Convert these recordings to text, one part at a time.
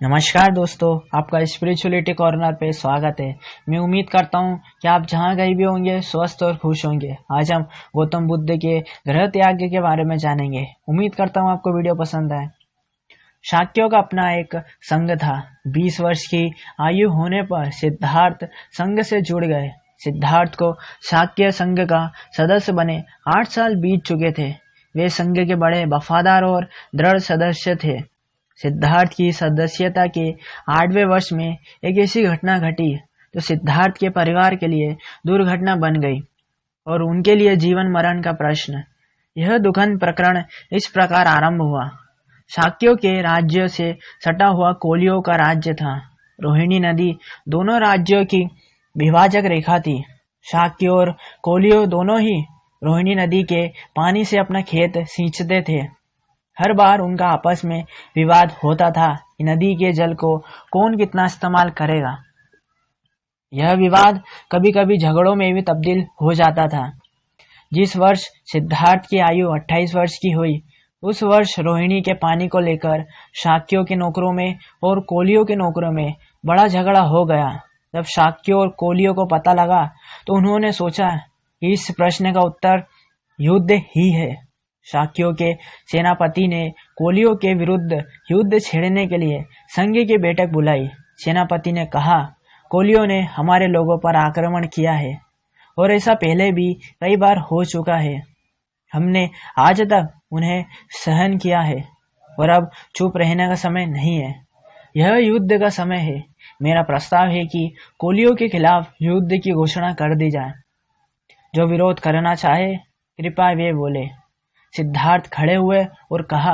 नमस्कार दोस्तों, आपका स्पिरिचुअलिटी कॉर्नर पे स्वागत है। मैं उम्मीद करता हूँ कि आप जहाँ कहीं भी होंगे स्वस्थ और खुश होंगे। आज हम गौतम बुद्ध के गृह त्याग के बारे में जानेंगे। उम्मीद करता हूँ आपको वीडियो पसंद आए। शाक्यों का अपना एक संघ था। 20 वर्ष की आयु होने पर सिद्धार्थ संघ से जुड़ गए। सिद्धार्थ को शाक्य संघ का सदस्य बने 8 साल बीत चुके थे। वे संघ के बड़े वफादार और दृढ़ सदस्य थे। सिद्धार्थ की सदस्यता के 8वें वर्ष में एक ऐसी घटना घटी जो सिद्धार्थ के परिवार के लिए दुर्घटना बन गई और उनके लिए जीवन मरण का प्रश्न। यह दुखद प्रकरण इस प्रकार आरंभ हुआ। शाक्यों के राज्य से सटा हुआ कोलियों का राज्य था। रोहिणी नदी दोनों राज्यों की विभाजक रेखा थी। शाक्यों और कोलियों दोनों ही रोहिणी नदी के पानी से अपना खेत सींचते थे। हर बार उनका आपस में विवाद होता था कि नदी के जल को कौन कितना इस्तेमाल करेगा। यह विवाद कभी कभी झगड़ों में भी तब्दील हो जाता था। जिस वर्ष सिद्धार्थ की आयु 28 वर्ष की हुई, उस वर्ष रोहिणी के पानी को लेकर शाक्यों के नौकरों में और कोलियों के नौकरों में बड़ा झगड़ा हो गया। जब शाक्यों और कोलियों को पता लगा तो उन्होंने सोचा कि इस प्रश्न का उत्तर युद्ध ही है। शाक्यों के सेनापति ने कोलियों के विरुद्ध युद्ध छेड़ने के लिए संघ की बैठक बुलाई। सेनापति ने कहा, कोलियों ने हमारे लोगों पर आक्रमण किया है और ऐसा पहले भी कई बार हो चुका है। हमने आज तक उन्हें सहन किया है और अब चुप रहने का समय नहीं है। यह युद्ध का समय है। मेरा प्रस्ताव है कि कोलियों के खिलाफ युद्ध की घोषणा कर दी जाए। जो विरोध करना चाहे कृपया वे बोले। सिद्धार्थ खड़े हुए और कहा,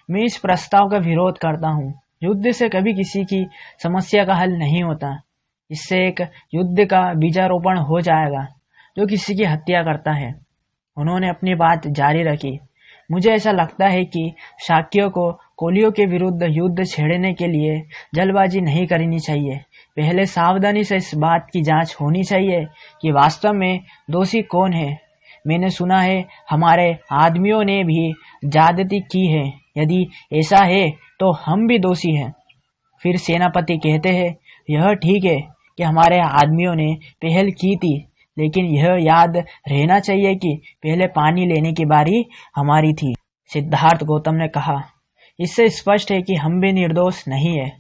मैं इस प्रस्ताव का विरोध करता हूँ। युद्ध से कभी किसी की समस्या का हल नहीं होता। इससे एक युद्ध का बीजारोपण हो जाएगा जो किसी की हत्या करता है। उन्होंने अपनी बात जारी रखी। मुझे ऐसा लगता है कि शाक्यों को कोलियों के विरुद्ध युद्ध छेड़ने के लिए जल्दबाजी नहीं करनी चाहिए। पहले सावधानी से इस बात की जांच होनी चाहिए कि वास्तव में दोषी कौन है। मैंने सुना है हमारे आदमियों ने भी ज्यादती की है। यदि ऐसा है तो हम भी दोषी हैं। फिर सेनापति कहते हैं, यह ठीक है कि हमारे आदमियों ने पहल की थी, लेकिन यह याद रहना चाहिए कि पहले पानी लेने की बारी हमारी थी। सिद्धार्थ गौतम ने कहा, इससे स्पष्ट है कि हम भी निर्दोष नहीं है।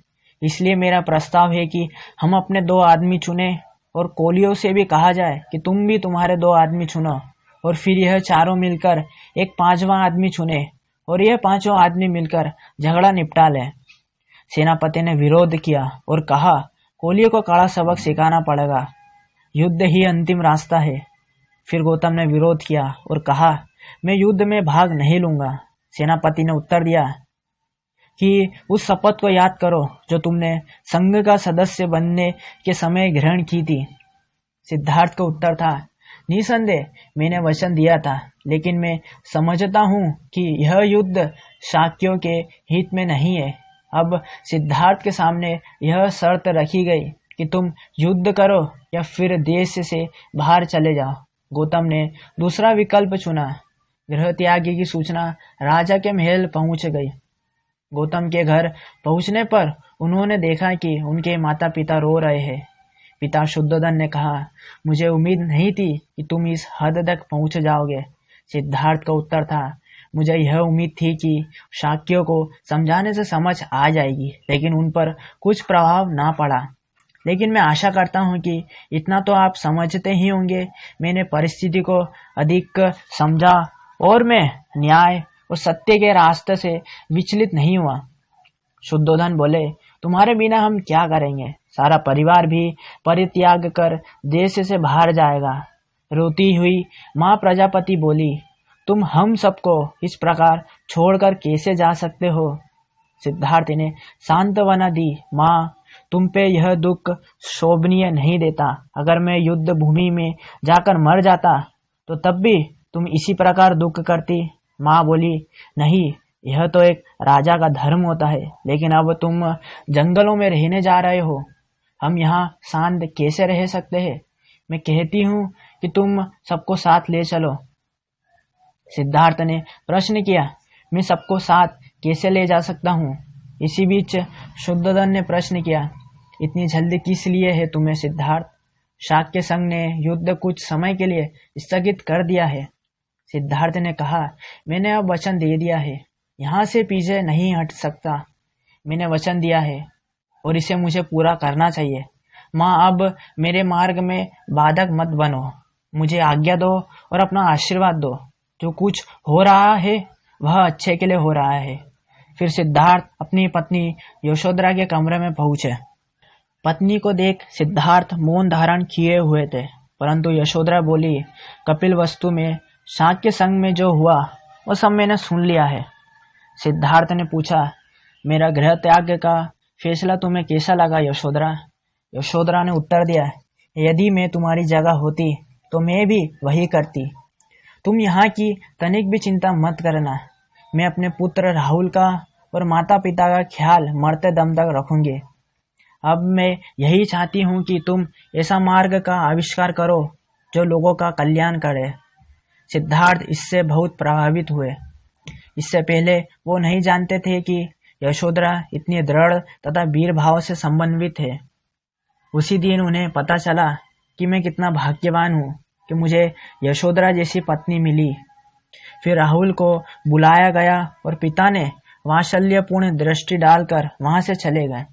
इसलिए मेरा प्रस्ताव है कि हम अपने 2 आदमी चुने और कोलियों से भी कहा जाए कि तुम भी तुम्हारे 2 आदमी चुनो और फिर यह चारों मिलकर एक 5वां आदमी चुने और यह 5 आदमी मिलकर झगड़ा निपटा लें। सेनापति ने विरोध किया और कहा, कोलियों को कड़ा सबक सिखाना पड़ेगा। युद्ध ही अंतिम रास्ता है। फिर गौतम ने विरोध किया और कहा, मैं युद्ध में भाग नहीं लूंगा। सेनापति ने उत्तर दिया कि उस शपथ को याद करो जो तुमने संघ का सदस्य बनने के समय ग्रहण की थी। सिद्धार्थ का उत्तर था, निसंदेह मैंने वचन दिया था, लेकिन मैं समझता हूँ कि यह युद्ध शाक्यों के हित में नहीं है। अब सिद्धार्थ के सामने यह शर्त रखी गई कि तुम युद्ध करो या फिर देश से बाहर चले जाओ। गौतम ने दूसरा विकल्प चुना। गृह त्याग की सूचना राजा के महल पहुंच गई। गौतम के घर पहुंचने पर उन्होंने देखा कि उनके माता पिता रो रहे हैं। पिता शुद्धोधन ने कहा, मुझे उम्मीद नहीं थी कि तुम इस हद तक पहुंच जाओगे। सिद्धार्थ का उत्तर था, मुझे यह उम्मीद थी कि शाक्यों को समझाने से समझ आ जाएगी, लेकिन उन पर कुछ प्रभाव ना पड़ा। लेकिन मैं आशा करता हूं कि इतना तो आप समझते ही होंगे। मैंने परिस्थिति को अधिक समझा और मैं न्याय और सत्य के रास्ते से विचलित नहीं हुआ। शुद्धोधन बोले, तुम्हारे बिना हम क्या करेंगे? सारा परिवार भी परित्याग कर देश से बाहर जाएगा। रोती हुई माँ प्रजापति बोली, तुम हम सबको इस प्रकार छोड़कर कैसे जा सकते हो? सिद्धार्थ ने सांत्वना दी, माँ तुम पे यह दुख शोभनीय नहीं देता। अगर मैं युद्ध भूमि में जाकर मर जाता तो तब भी तुम इसी प्रकार दुख करती। माँ बोली, नहीं, यह तो एक राजा का धर्म होता है, लेकिन अब तुम जंगलों में रहने जा रहे हो। हम यहाँ शांत कैसे रह सकते हैं? मैं कहती हूँ कि तुम सबको साथ ले चलो। सिद्धार्थ ने प्रश्न किया, मैं सबको साथ कैसे ले जा सकता हूँ? इसी बीच शुद्धोधन ने प्रश्न किया, इतनी जल्दी किस लिए है तुम्हें सिद्धार्थ? शाक्य संघ ने युद्ध कुछ समय के लिए स्थगित कर दिया है। सिद्धार्थ ने कहा, मैंने अब वचन दे दिया है, यहाँ से पीछे नहीं हट सकता। मैंने वचन दिया है और इसे मुझे पूरा करना चाहिए। माँ, अब मेरे मार्ग में बाधक मत बनो, मुझे आज्ञा दो और अपना आशीर्वाद दो। जो कुछ हो रहा है वह अच्छे के लिए हो रहा है। फिर सिद्धार्थ अपनी पत्नी यशोधरा के कमरे में पहुंचे। पत्नी को देख सिद्धार्थ मौन धारण किए हुए थे, परंतु यशोधरा बोली, कपिल वस्तु में शाक्य संघ में जो हुआ वो सब मैंने सुन लिया है। सिद्धार्थ ने पूछा, मेरा गृह त्याग का फैसला तुम्हें कैसा लगा यशोधरा? यशोधरा ने उत्तर दिया, यदि मैं तुम्हारी जगह होती तो मैं भी वही करती। तुम यहाँ की तनिक भी चिंता मत करना। मैं अपने पुत्र राहुल का और माता पिता का ख्याल मरते दम तक रखूंगी। अब मैं यही चाहती हूँ कि तुम ऐसा मार्ग का आविष्कार करो जो लोगों का कल्याण करे। सिद्धार्थ इससे बहुत प्रभावित हुए। इससे पहले वो नहीं जानते थे कि यशोधरा इतनी दृढ़ तथा वीर भाव से संबंधित है। उसी दिन उन्हें पता चला कि मैं कितना भाग्यवान हूँ कि मुझे यशोधरा जैसी पत्नी मिली। फिर राहुल को बुलाया गया और पिता ने वात्सल्यपूर्ण दृष्टि डालकर वहां से चले गए।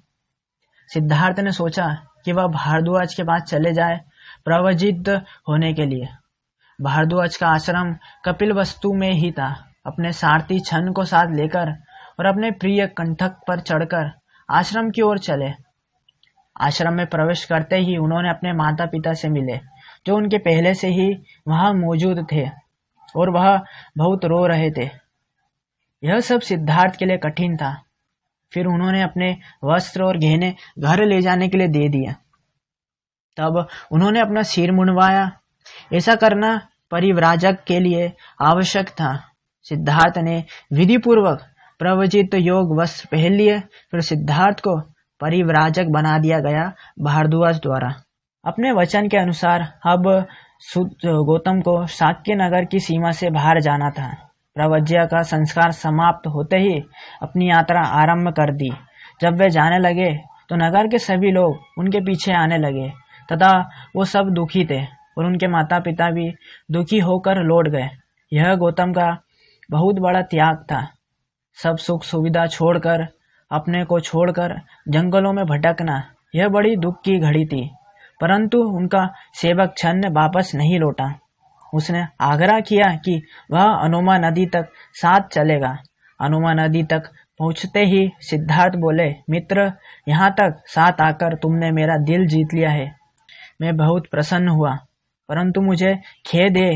सिद्धार्थ ने सोचा कि वह भारद्वाज के पास चले जाए प्रवजित होने के लिए। भारद्वाज का आश्रम कपिल वस्तु में ही था। अपने सारथी छन को साथ लेकर और अपने प्रिय कंठक पर चढ़कर आश्रम की ओर चले। आश्रम में प्रवेश करते ही उन्होंने अपने माता पिता से मिले, जो उनके पहले से ही वहां मौजूद थे और वह बहुत रो रहे थे। यह सब सिद्धार्थ के लिए कठिन था। फिर उन्होंने अपने वस्त्र और गहने घर ले जाने के लिए दे दिए। तब उन्होंने अपना सिर मुंडवाया। ऐसा करना परिव्राजक के लिए आवश्यक था। सिद्धार्थ ने विधि पूर्वक प्रवचित योग वस्त्र पहन लिए। फिर सिद्धार्थ को परिव्राजक बना दिया गया भारद्वाज द्वारा। अपने वचन के अनुसार अब गौतम को शाक्य नगर की सीमा से बाहर जाना था। प्रवज्या का संस्कार समाप्त होते ही अपनी यात्रा आरंभ कर दी। जब वे जाने लगे तो नगर के सभी लोग उनके पीछे आने लगे तथा वो सब दुखी थे और उनके माता पिता भी दुखी होकर लौट गए। यह गौतम का बहुत बड़ा त्याग था। सब सुख सुविधा छोड़कर, अपने को छोड़कर जंगलों में भटकना, यह बड़ी दुख की घड़ी थी। परंतु उनका सेवक छन वापस नहीं लौटा। उसने आग्रह किया कि वह अनुमा नदी तक साथ चलेगा। अनुमा नदी तक पहुंचते ही सिद्धार्थ बोले, मित्र, यहाँ तक साथ आकर तुमने मेरा दिल जीत लिया है। मैं बहुत प्रसन्न हुआ, परंतु मुझे खेद है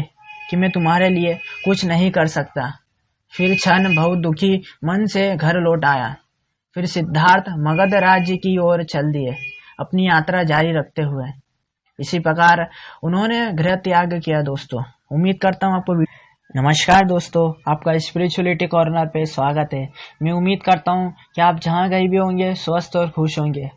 कि मैं तुम्हारे लिए कुछ नहीं कर सकता। फिर छन बहुत दुखी मन से घर लौट आया। फिर सिद्धार्थ मगध राज्य की ओर चल दिए, अपनी यात्रा जारी रखते हुए। इसी प्रकार उन्होंने गृह त्याग किया। दोस्तों, उम्मीद करता हूँ आपको। नमस्कार दोस्तों, आपका स्पिरिचुअलिटी कॉर्नर पे स्वागत है। मैं उम्मीद करता हूँ कि आप जहाँ कहीं भी होंगे स्वस्थ और खुश होंगे।